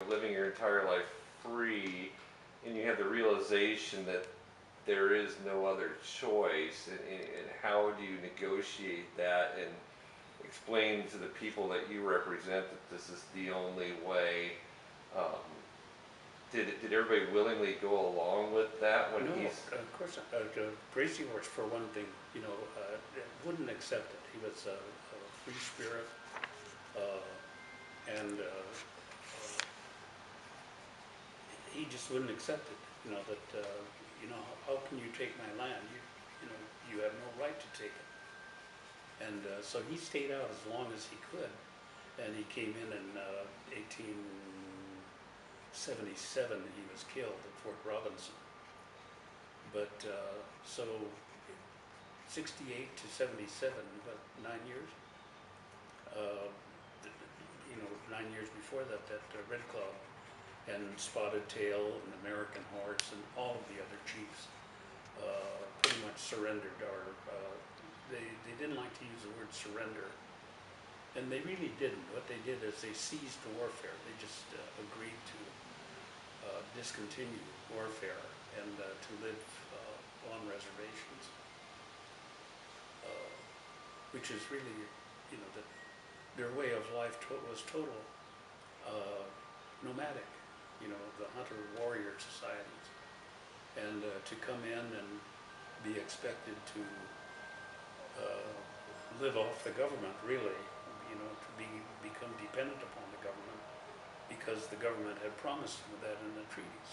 living your entire life free, and you have the realization that there is no other choice, and how do you negotiate that and explain to the people that you represent that this is the only way? Um, did everybody willingly go along with that when No, he's? of course not. Crazy Horse, for one thing, wouldn't accept it. He was a free spirit, and he just wouldn't accept it. How can you take my land? You have no right to take it. And so he stayed out as long as he could, and he came in 1877. He was killed at Fort Robinson. But so 68 to 77, about 9 years. Uh, 9 years before that, Red Cloud and Spotted Tail and American Horse and all of the other chiefs pretty much surrendered, or they didn't like to use the word surrender, and they really didn't. What they did is they ceased warfare. They just agreed to discontinue warfare and to live on reservations, which is really, that their way of life was total nomadic, the hunter-warrior societies. And to come in and be expected to live off the government, really, to become dependent upon the government, because the government had promised them that in the treaties,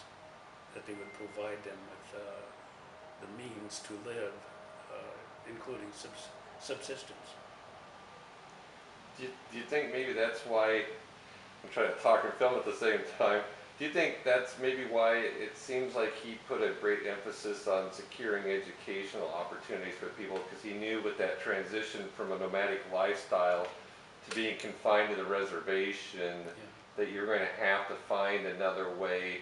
that they would provide them with the means to live, including subsistence. Do you think maybe that's why, I'm trying to talk and film at the same time, do you think that's maybe why it seems like he put a great emphasis on securing educational opportunities for people, because he knew with that transition from a nomadic lifestyle to being confined to the reservation, that you're going to have to find another way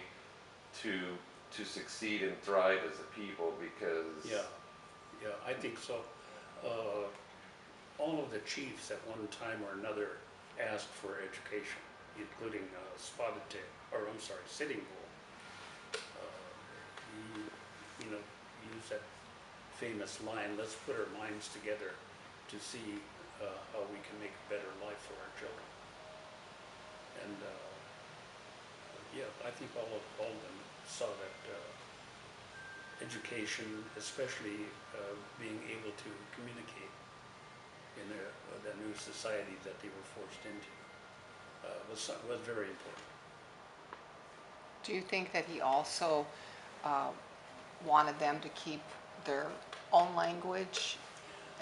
to succeed and thrive as a people, because... Yeah, I think so. All of the chiefs at one time or another asked for education, including Sitting Bull. He used that famous line, "Let's put our minds together to see how we can make a better life for our children." And I think all of them saw that education, especially being able to communicate in the new society that they were forced into, was very important. Do you think that he also wanted them to keep their own language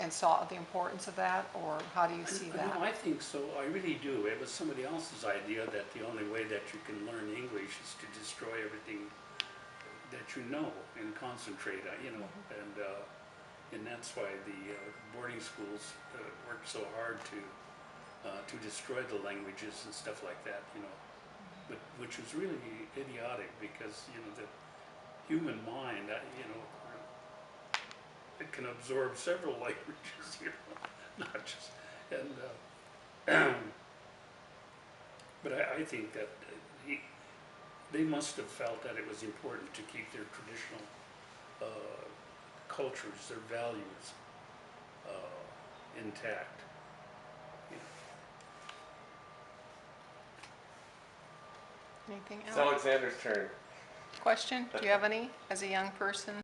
and saw the importance of that, or how do you see that? I think so. I really do. It was somebody else's idea that the only way that you can learn English is to destroy everything that you know and concentrate on, and that's why the boarding schools worked so hard to destroy the languages and stuff like that, but which was really idiotic, because the human mind, it can absorb several languages, not just, and but I think that they must have felt that it was important to keep their traditional cultures, their values intact. Anything It's else? Alexander's turn. Question? Do you have any, as a young person?